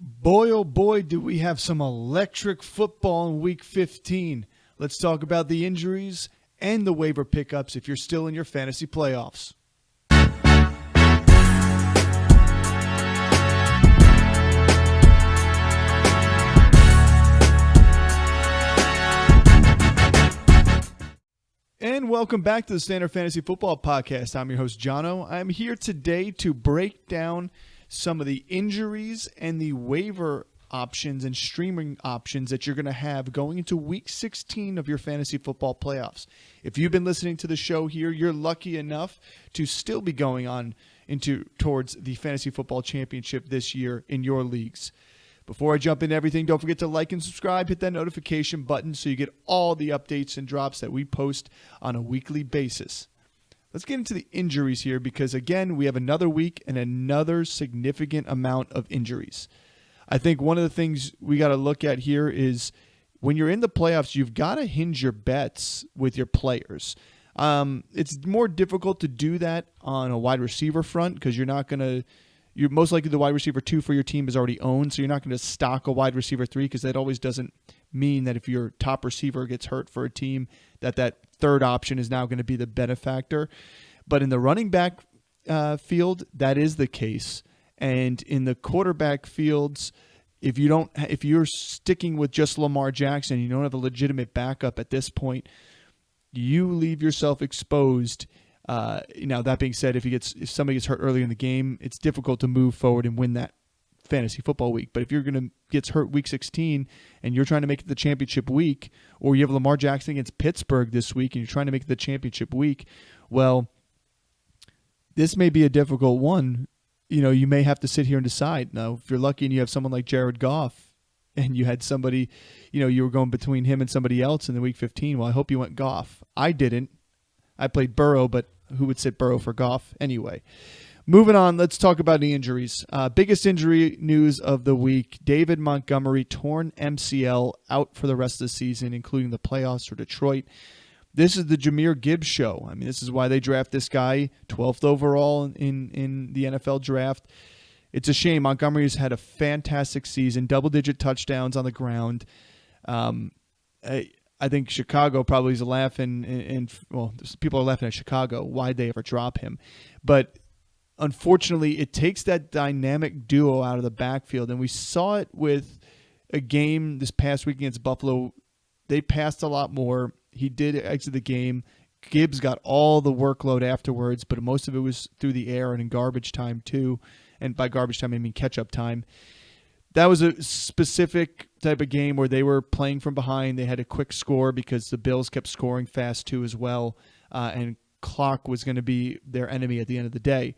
Boy, oh boy, do we have some electric football in Week 15. Let's talk about the injuries and the waiver pickups if you're still in your fantasy playoffs. And welcome back to the Standard Fantasy Football Podcast. I'm your host, Jono. I'm here today to break down some of the injuries and the waiver options and streaming options that you're going to have going into Week 16 of your fantasy football playoffs. If you've been listening to the show here, you're lucky enough to still be going on towards the Fantasy Football Championship this year in your leagues. Before I jump into everything, don't forget to like and subscribe. Hit that notification button so you get all the updates and drops that we post on a weekly basis. Let's get into the injuries here because, again, we have another week and another significant amount of injuries. I think one of the things we got to look at here is when you're in the playoffs, you've got to hinge your bets with your players. It's more difficult to do that on a wide receiver front because you're most likely the wide receiver 2 for your team is already owned, so you're not going to stock a wide receiver 3 because that always doesn't mean that if your top receiver gets hurt for a team that third option is now going to be the benefactor. But in the running back field, that is the case. And in the quarterback fields, if you're sticking with just Lamar Jackson, you don't have a legitimate backup at this point, you leave yourself exposed. Now that being said, if somebody gets hurt early in the game, it's difficult to move forward and win that fantasy football week. But if you're going to get hurt week 16 and you're trying to make it the championship week, or you have Lamar Jackson against Pittsburgh this week and you're trying to make it the championship week, well, this may be a difficult one. You may have to sit here and decide. Now, if you're lucky and you have someone like Jared Goff and you had somebody, you were going between him and somebody else in the week 15, well, I hope you went Goff. I didn't. I played Burrow, but who would sit Burrow for Goff anyway? Moving on, let's talk about the injuries. Biggest injury news of the week, David Montgomery, torn MCL, out for the rest of the season, including the playoffs for Detroit. This is the Jahmyr Gibbs show. I mean, this is why they draft this guy, 12th overall in the NFL draft. It's a shame. Montgomery has had a fantastic season, double-digit touchdowns on the ground. I think Chicago probably is laughing, and people are laughing at Chicago. Why'd they ever drop him? But unfortunately, it takes that dynamic duo out of the backfield, and we saw it with a game this past week against Buffalo. They passed a lot more. He did exit the game. Gibbs got all the workload afterwards, but most of it was through the air and in garbage time too. And by garbage time, I mean catch-up time. That was a specific type of game where they were playing from behind. They had a quick score because the Bills kept scoring fast too as well, and clock was going to be their enemy at the end of the day.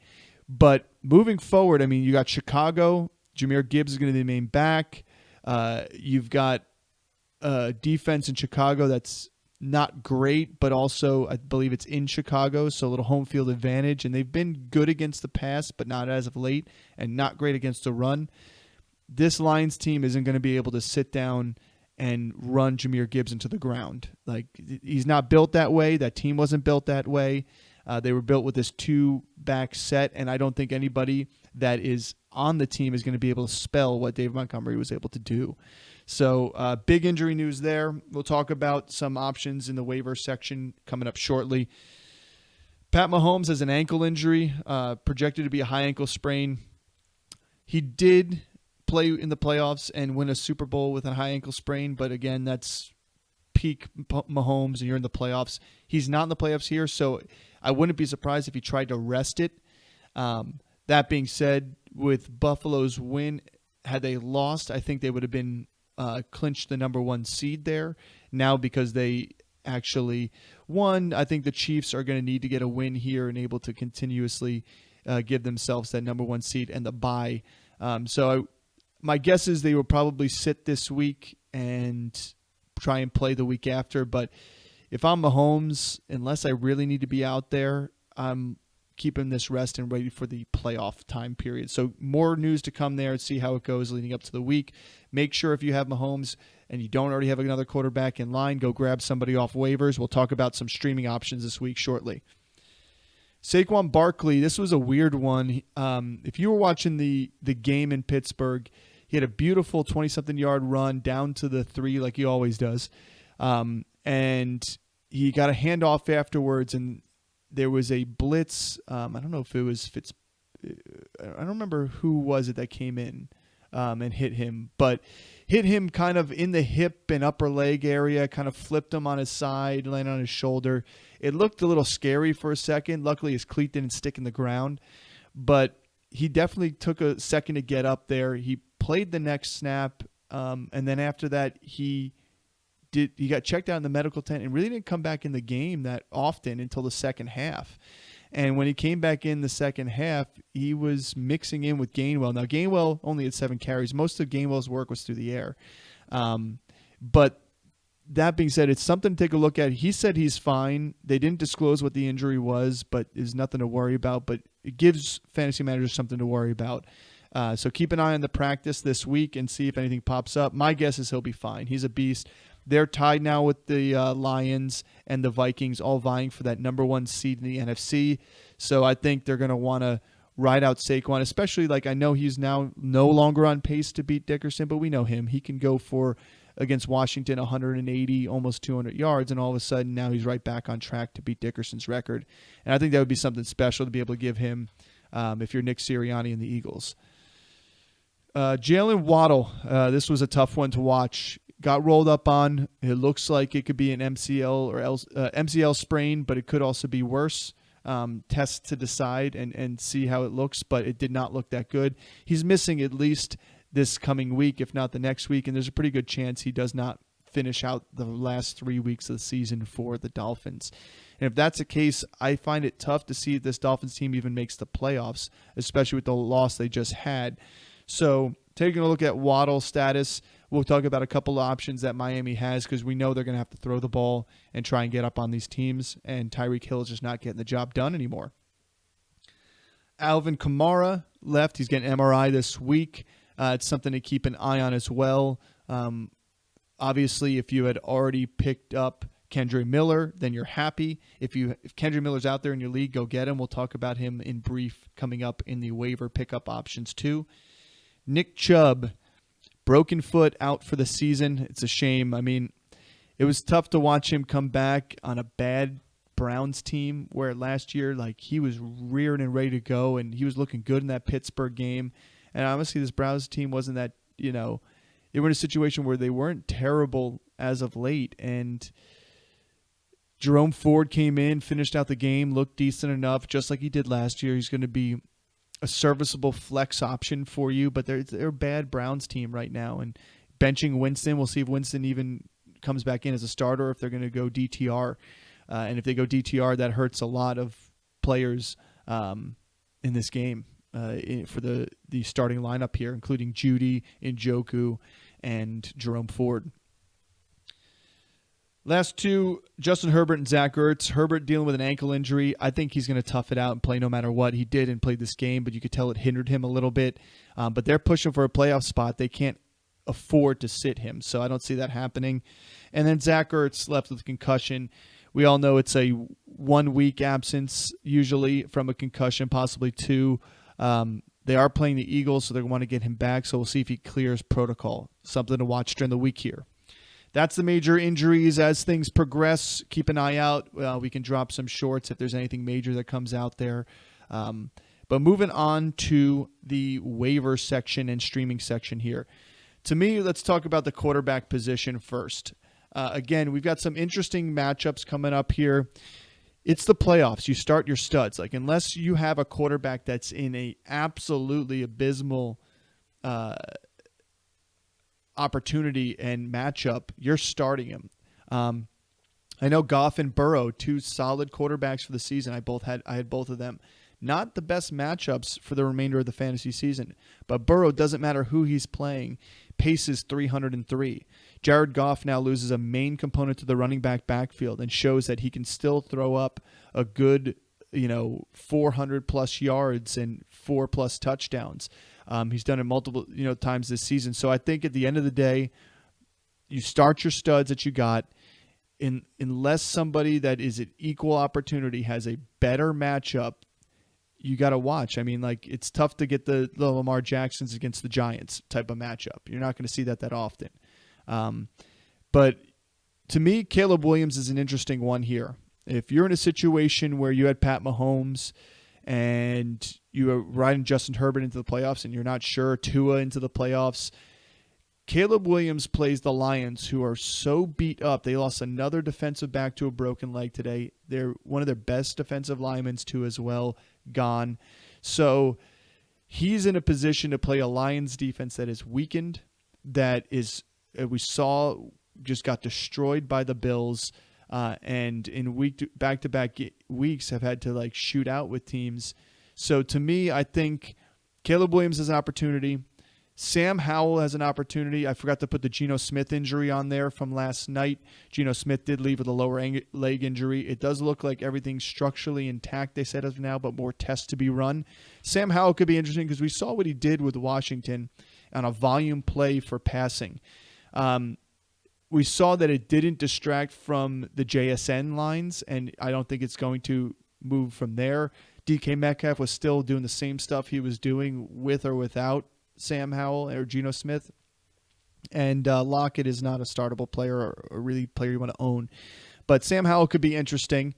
But moving forward, I mean, you got Chicago. Jahmyr Gibbs is going to be the main back. You've got defense in Chicago that's not great, but also I believe it's in Chicago, so a little home field advantage. And they've been good against the pass, but not as of late, and not great against the run. This Lions team isn't going to be able to sit down and run Jahmyr Gibbs into the ground. Like, he's not built that way. That team wasn't built that way. They were built with this 2-back set, and I don't think anybody that is on the team is going to be able to spell what Dave Montgomery was able to do. So big injury news there. We'll talk about some options in the waiver section coming up shortly. Pat Mahomes has an ankle injury, projected to be a high ankle sprain. He did play in the playoffs and win a Super Bowl with a high ankle sprain, but again, that's peak Mahomes and you're in the playoffs. He's not in the playoffs here, so I wouldn't be surprised if he tried to rest it. That being said, with Buffalo's win, had they lost, I think they would have been clinched the number 1 seed there. Now, because they actually won, I think the Chiefs are going to need to get a win here and able to continuously give themselves that number 1 seed and the bye. My guess is they will probably sit this week and try and play the week after. But if I'm Mahomes, unless I really need to be out there, I'm keeping this rest and ready for the playoff time period. So more news to come there and see how it goes leading up to the week. Make sure if you have Mahomes and you don't already have another quarterback in line, go grab somebody off waivers. We'll talk about some streaming options this week shortly. Saquon Barkley, this was a weird one. If you were watching the game in Pittsburgh, He had a beautiful 20-something yard run down to the 3 like he always does. And he got a handoff afterwards, and there was a blitz. I don't know if it was I don't remember who was it that came in and hit him, but hit him kind of in the hip and upper leg area, kind of flipped him on his side, landed on his shoulder. It looked a little scary for a second. Luckily, his cleat didn't stick in the ground, but he definitely took a second to get up there. He played the next snap, and then after that, he got checked out in the medical tent and really didn't come back in the game that often until the second half. And when he came back in the second half, he was mixing in with Gainwell. Now, Gainwell only had 7 carries. Most of Gainwell's work was through the air. But that being said, it's something to take a look at. He said he's fine. They didn't disclose what the injury was, but there's nothing to worry about. But it gives fantasy managers something to worry about. So keep an eye on the practice this week and see if anything pops up. My guess is he'll be fine. He's a beast. They're tied now with the Lions and the Vikings, all vying for that number 1 seed in the NFC. So I think they're going to want to ride out Saquon, especially like I know he's now no longer on pace to beat Dickerson, but we know him. He can go for, against Washington, 180, almost 200 yards, and all of a sudden now he's right back on track to beat Dickerson's record. And I think that would be something special to be able to give him if you're Nick Sirianni and the Eagles. Jalen Waddle, this was a tough one to watch. Got rolled up on. It looks like it could be an MCL or MCL sprain, but it could also be worse. Test to decide and see how it looks, but it did not look that good. He's missing at least this coming week, if not the next week, and there's a pretty good chance he does not finish out the last 3 weeks of the season for the Dolphins. And if that's the case, I find it tough to see if this Dolphins team even makes the playoffs, especially with the loss they just had. So taking a look at Waddle's status, we'll talk about a couple of options that Miami has because we know they're going to have to throw the ball and try and get up on these teams, and Tyreek Hill is just not getting the job done anymore. Alvin Kamara left. He's getting MRI this week. It's something to keep an eye on as well. Obviously, if you had already picked up Kendre Miller, then you're happy. If Kendre Miller's out there in your league, go get him. We'll talk about him in brief coming up in the waiver pickup options too. Nick Chubb, broken foot, out for the season. It's a shame. I mean, it was tough to watch him come back on a bad Browns team where last year, like, he was rearing and ready to go, and he was looking good in that Pittsburgh game. And honestly, this Browns team wasn't that, they were in a situation where they weren't terrible as of late. And Jerome Ford came in, finished out the game, looked decent enough, just like he did last year. He's going to be a serviceable flex option for you, but they're a bad Browns team right now. And benching Winston, we'll see if Winston even comes back in as a starter, if they're going to go DTR. And if they go DTR, that hurts a lot of players in this game for the starting lineup here, including Judy, Njoku, and Jerome Ford. Last two, Justin Herbert and Zach Ertz. Herbert dealing with an ankle injury. I think he's going to tough it out and play no matter what. He did and played this game, but you could tell it hindered him a little bit. But they're pushing for a playoff spot. They can't afford to sit him, so I don't see that happening. And then Zach Ertz left with a concussion. We all know it's a 1 week absence usually from a concussion, possibly 2. They are playing the Eagles, so they want to get him back, so we'll see if he clears protocol. Something to watch during the week here. That's the major injuries. As things progress, keep an eye out. We can drop some shorts if there's anything major that comes out there. But moving on to the waiver section and streaming section here. To me, let's talk about the quarterback position first. Again, we've got some interesting matchups coming up here. It's the playoffs. You start your studs. Like, unless you have a quarterback that's in a absolutely abysmal opportunity and matchup, you're starting him. I know Goff and Burrow, 2 solid quarterbacks for the season. I had both of them. Not the best matchups for the remainder of the fantasy season, but Burrow, doesn't matter who he's playing, paces 303. Jared Goff now loses a main component to the running back backfield and shows that he can still throw up a good, 400 plus yards and 4+ touchdowns. He's done it multiple, times this season. So I think at the end of the day, you start your studs that you got. Unless somebody that is at equal opportunity has a better matchup, you got to watch. I mean, like, it's tough to get the Lamar Jacksons against the Giants type of matchup. You're not going to see that often. But to me, Caleb Williams is an interesting one here. If you're in a situation where you had Pat Mahomes and you are riding Justin Herbert into the playoffs and you're not sure, Tua into the playoffs, Caleb Williams plays the Lions, who are so beat up. They lost another defensive back to a broken leg today. They're one of their best defensive linemen, too, as well, gone. So he's in a position to play a Lions defense that is weakened, that is, we saw, just got destroyed by the Bills, and in back-to-back weeks have had to like shoot out with teams. So to me, I think Caleb Williams has an opportunity. Sam Howell has an opportunity. I forgot to put the Geno Smith injury on there from last night. Geno Smith did leave with a lower leg injury. It does look like everything's structurally intact, they said as of now, but more tests to be run. Sam Howell could be interesting because we saw what he did with Washington on a volume play for passing. We saw that it didn't distract from the JSN lines, and I don't think it's going to move from there. DK Metcalf was still doing the same stuff he was doing with or without Sam Howell or Geno Smith. And Lockett is not a startable player or a really player you want to own. But Sam Howell could be interesting.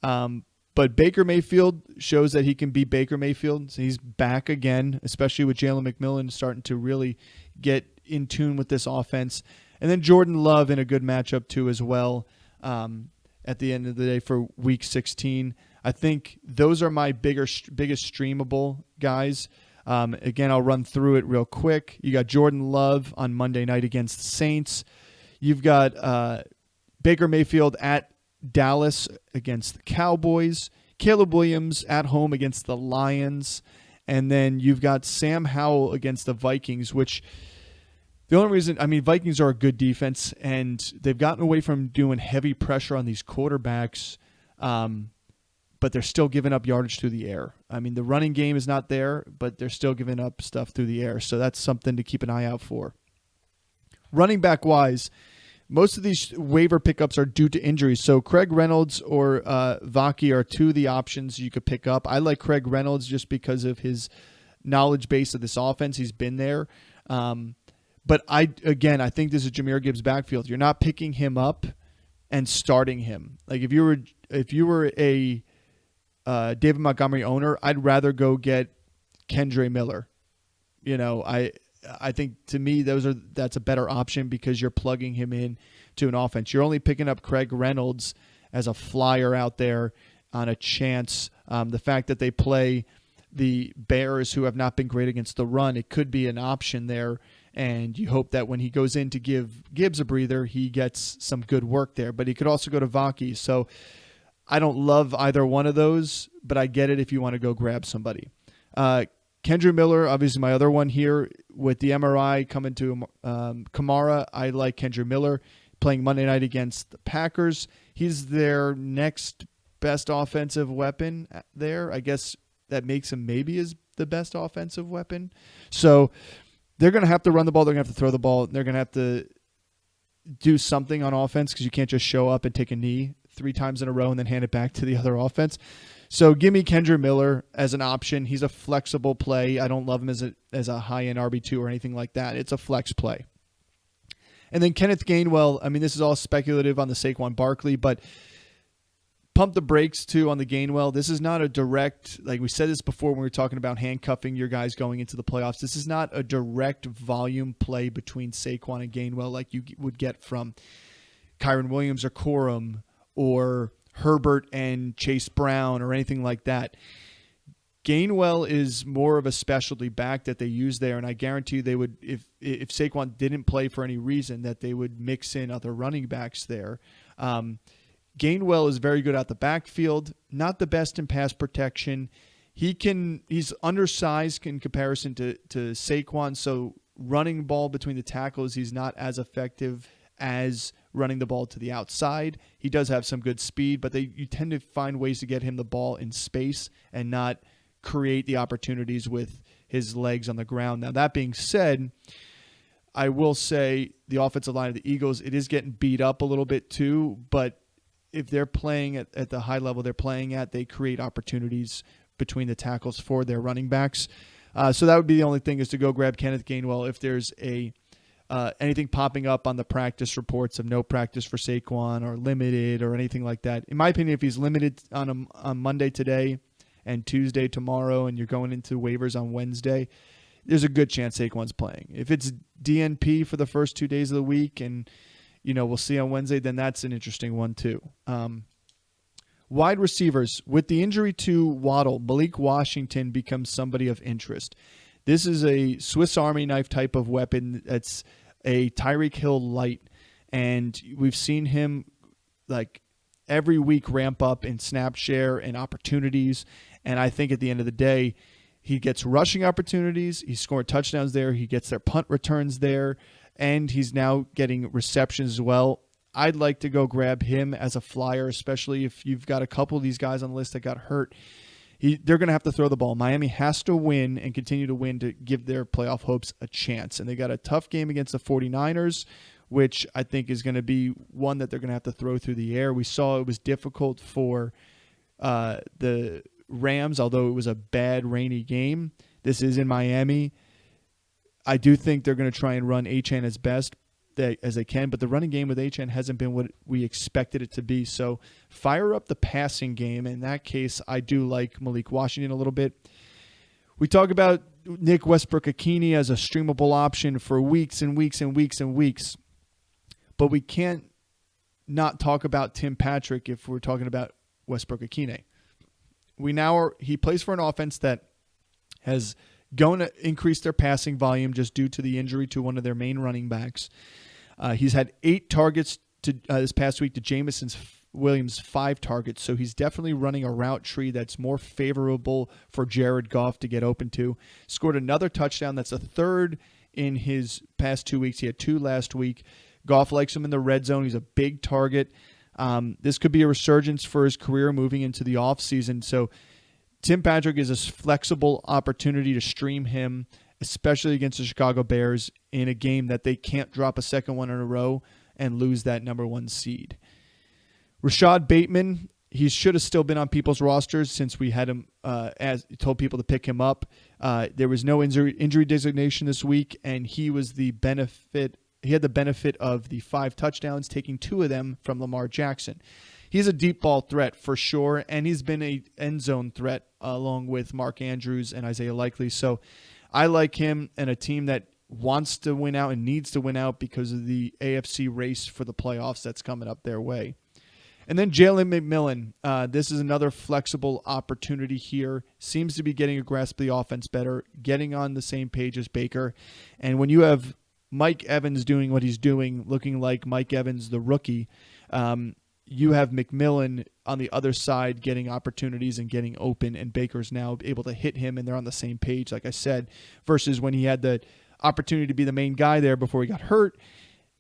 But Baker Mayfield shows that he can be Baker Mayfield. So he's back again, especially with Jalen McMillan starting to really get in tune with this offense. And then Jordan Love in a good matchup too as well at the end of the day for Week 16. I think those are my biggest streamable guys. Again, I'll run through it real quick. You got Jordan Love on Monday night against the Saints. You've got Baker Mayfield at Dallas against the Cowboys. Caleb Williams at home against the Lions. And then you've got Sam Howell against the Vikings, which the only reason, I mean, Vikings are a good defense, and they've gotten away from doing heavy pressure on these quarterbacks, but they're still giving up yardage through the air. I mean, the running game is not there, but they're still giving up stuff through the air, so that's something to keep an eye out for. Running back-wise, most of these waiver pickups are due to injuries, so Craig Reynolds or Vaki are two of the options you could pick up. I like Craig Reynolds just because of his knowledge base of this offense. He's been there. But I think this is Jahmyr Gibbs' backfield. You're not picking him up and starting him. Like if you were a David Montgomery owner, I'd rather go get Kendre Miller. You know, I think to me that's a better option because you're plugging him in to an offense. You're only picking up Craig Reynolds as a flyer out there on a chance. The fact that they play the Bears, who have not been great against the run, it could be an option there. And you hope that when he goes in to give Gibbs a breather, he gets some good work there. But he could also go to Vaki. So I don't love either one of those, but I get it if you want to go grab somebody. Kendre Miller, obviously my other one here. With the MRI coming to Kamara, I like Kendre Miller playing Monday night against the Packers. He's their next best offensive weapon there. I guess that makes him maybe the best offensive weapon. So they're going to have to run the ball. They're going to have to throw the ball. They're going to have to do something on offense because you can't just show up and take a knee 3 times in a row and then hand it back to the other offense. So give me Kendre Miller as an option. He's a flexible play. I don't love him as a high-end RB2 or anything like that. It's a flex play. And then Kenneth Gainwell, I mean, this is all speculative on the Saquon Barkley, but pump the brakes too on the Gainwell. This is not a direct, like we said this before when we were talking about handcuffing your guys going into the playoffs. This is not a direct volume play between Saquon and Gainwell like you would get from Kyron Williams or Corum or Herbert and Chase Brown or anything like that. Gainwell is more of a specialty back that they use there, and I guarantee you they would, if Saquon didn't play for any reason, that they would mix in other running backs there. Gainwell is very good at the backfield, not the best in pass protection. He's undersized in comparison to Saquon, so running ball between the tackles, he's not as effective as running the ball to the outside. He does have some good speed, but you tend to find ways to get him the ball in space and not create the opportunities with his legs on the ground. Now, that being said, I will say the offensive line of the Eagles, it is getting beat up a little bit too, but if they're playing at the high level they're playing at, they create opportunities between the tackles for their running backs. So that would be the only thing, is to go grab Kenneth Gainwell if there's anything popping up on the practice reports of no practice for Saquon or limited or anything like that. In my opinion, if he's limited on Monday today and Tuesday tomorrow, and you're going into waivers on Wednesday, there's a good chance Saquon's playing. If it's DNP for the first 2 days of the week and, we'll see on Wednesday, then that's an interesting one too. Wide receivers. With the injury to Waddle, Malik Washington becomes somebody of interest. This is a Swiss Army knife type of weapon that's a Tyreek Hill light, and we've seen him like every week ramp up in snap share and opportunities, and I think at the end of the day, he gets rushing opportunities, he's scoring touchdowns there, he gets their punt returns there, and he's now getting receptions as well. I'd like to go grab him as a flyer, especially if you've got a couple of these guys on the list that got hurt. They're going to have to throw the ball. Miami has to win and continue to win to give their playoff hopes a chance. And they got a tough game against the 49ers, which I think is going to be one that they're going to have to throw through the air. We saw it was difficult for the Rams, although it was a bad, rainy game. This is in Miami. I do think they're going to try and run Achane as best as they can, but the running game with Achane hasn't been what we expected it to be. So fire up the passing game. In that case, I do like Malik Washington a little bit. We talk about Nick Westbrook-Akini as a streamable option for weeks and weeks and weeks and weeks, but we can't not talk about Tim Patrick if we're talking about Westbrook-Akini. He plays for an offense that has going to increase their passing volume just due to the injury to one of their main running backs. He's had 8 targets this past week to Jamison Williams' 5 targets, so he's definitely running a route tree that's more favorable for Jared Goff to get open to. Scored another touchdown. That's a third in his past 2 weeks. He had 2 last week. Goff likes him in the red zone. He's a big target. This could be a resurgence for his career moving into the offseason. So Tim Patrick is a flexible opportunity to stream him, especially against the Chicago Bears in a game that they can't drop a second one in a row and lose that number 1 seed. Rashad Bateman, he should have still been on people's rosters since we had him, as told people to pick him up. There was no injury designation this week, and he was the benefit. He had the benefit of the 5 touchdowns, taking 2 of them from Lamar Jackson. He's a deep ball threat for sure, and he's been an end zone threat along with Mark Andrews and Isaiah Likely. So I like him, and a team that wants to win out and needs to win out because of the AFC race for the playoffs that's coming up their way. And then Jalen McMillan. This is another flexible opportunity here. Seems to be getting a grasp of the offense better, getting on the same page as Baker. And when you have Mike Evans doing what he's doing, looking like Mike Evans, the rookie, you have McMillan on the other side getting opportunities and getting open, and Baker's now able to hit him, and they're on the same page, like I said, versus when he had the opportunity to be the main guy there before he got hurt.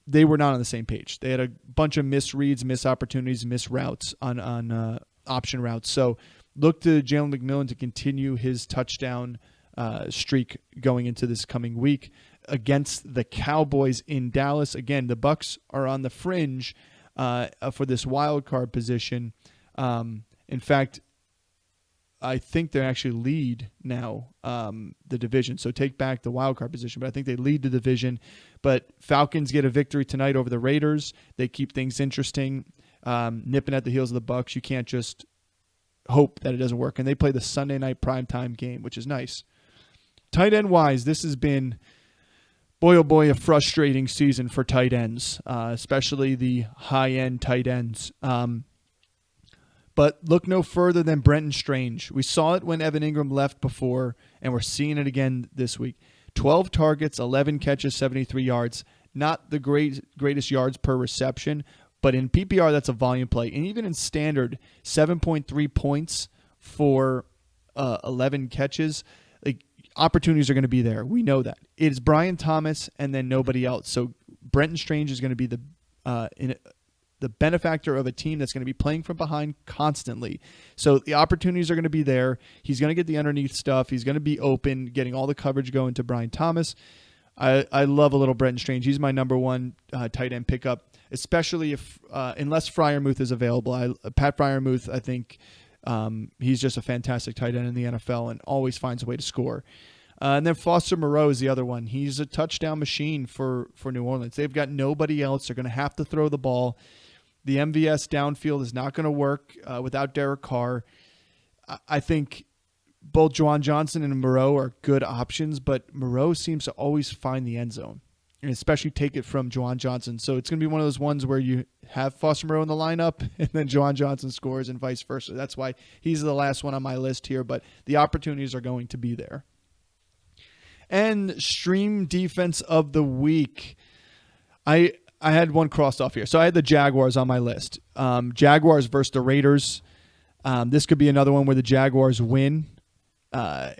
They were not on the same page. They had a bunch of misreads, missed opportunities, missed routes on option routes. So look to Jalen McMillan to continue his touchdown streak going into this coming week against the Cowboys in Dallas. Again, the Bucs are on the fringe for this wild card position. In fact, I think they actually lead now the division. So take back the wild card position, but I think they lead the division. But Falcons get a victory tonight over the Raiders. They keep things interesting, nipping at the heels of the Bucs. You can't just hope that it doesn't work. And they play the Sunday night primetime game, which is nice. Tight end wise, this has been, boy, oh boy, a frustrating season for tight ends, especially the high-end tight ends. But look no further than Brenton Strange. We saw it when Evan Ingram left before, and we're seeing it again this week. 12 targets, 11 catches, 73 yards. Not the greatest yards per reception, but in PPR, that's a volume play. And even in standard, 7.3 points for 11 catches. Like, opportunities are going to be there. We know that. It's Brian Thomas and then nobody else. So Brenton Strange is going to be the benefactor of a team that's going to be playing from behind constantly. So the opportunities are going to be there. He's going to get the underneath stuff. He's going to be open, getting all the coverage going to Brian Thomas. I love a little Brenton Strange. He's my number 1 tight end pickup, especially if unless Freiermuth is available. Pat Freiermuth, I think, He's just a fantastic tight end in the NFL and always finds a way to score. And then Foster Moreau is the other one. He's a touchdown machine for New Orleans. They've got nobody else. They're going to have to throw the ball. The MVS downfield is not going to work without Derek Carr. I think both Juwan Johnson and Moreau are good options, but Moreau seems to always find the end zone, and especially take it from Juwan Johnson. So it's going to be one of those ones where you have Foster Moreau in the lineup, and then Juwan Johnson scores and vice versa. That's why he's the last one on my list here, but the opportunities are going to be there. And stream defense of the week. I had one crossed off here. So I had the Jaguars on my list. Jaguars versus the Raiders. This could be another one where the Jaguars win. I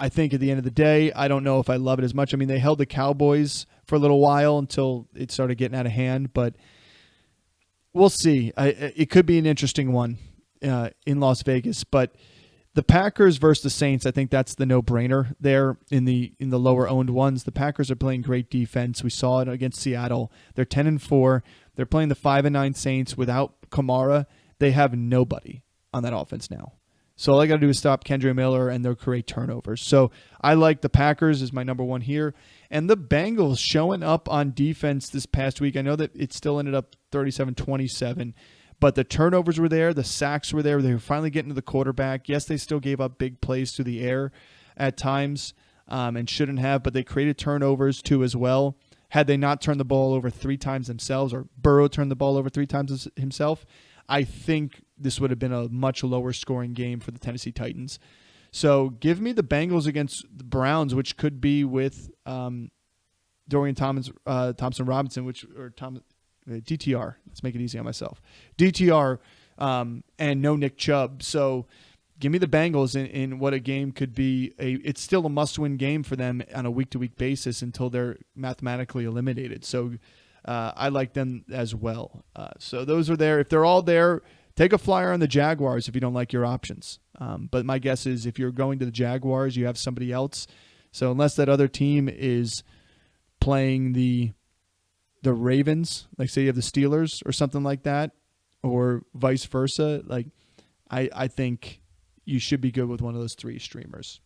think at the end of the day, I don't know if I love it as much. I mean, they held the Cowboys for a little while until it started getting out of hand, but we'll see. It could be an interesting one in Las Vegas, but the Packers versus the Saints, I think that's the no-brainer there in the lower owned ones. The Packers are playing great defense. We saw it against Seattle. They're 10-4. They're playing the 5-9 Saints without Kamara. They have nobody on that offense now. So all I got to do is stop Kendre Miller, and they'll create turnovers. So I like the Packers as my number one here. And the Bengals showing up on defense this past week. I know that it still ended up 37-27, but the turnovers were there. The sacks were there. They were finally getting to the quarterback. Yes, they still gave up big plays through the air at times and shouldn't have, but they created turnovers too as well. Had they not turned the ball over 3 times themselves, or Burrow turned the ball over 3 times himself, I think this would have been a much lower scoring game for the Tennessee Titans. So give me the Bengals against the Browns, which could be with Dorian Thompson-Robinson, DTR. Let's make it easy on myself. DTR and no Nick Chubb. So give me the Bengals in what a game could be. It's still a must-win game for them on a week-to-week basis until they're mathematically eliminated. So I like them as well. So those are there. If they're all there, take a flyer on the Jaguars if you don't like your options. But my guess is if you're going to the Jaguars, you have somebody else. So unless that other team is playing the Ravens, like say you have the Steelers or something like that, or vice versa, like I think you should be good with one of those 3 streamers.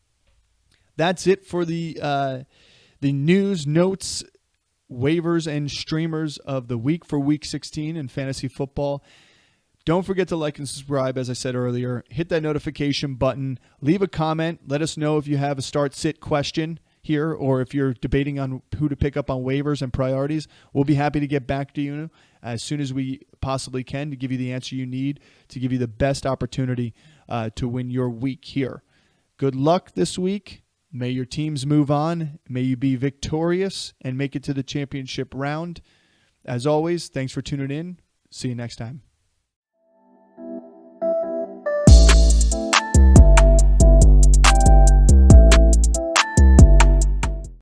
That's it for the news, notes, waivers, and streamers of the week for Week 16 in fantasy football. Don't forget to like and subscribe, as I said earlier. Hit that notification button. Leave a comment. Let us know if you have a start-sit question here, or if you're debating on who to pick up on waivers and priorities. We'll be happy to get back to you as soon as we possibly can to give you the answer you need, to give you the best opportunity to win your week here. Good luck this week. May your teams move on. May you be victorious and make it to the championship round. As always, thanks for tuning in. See you next time.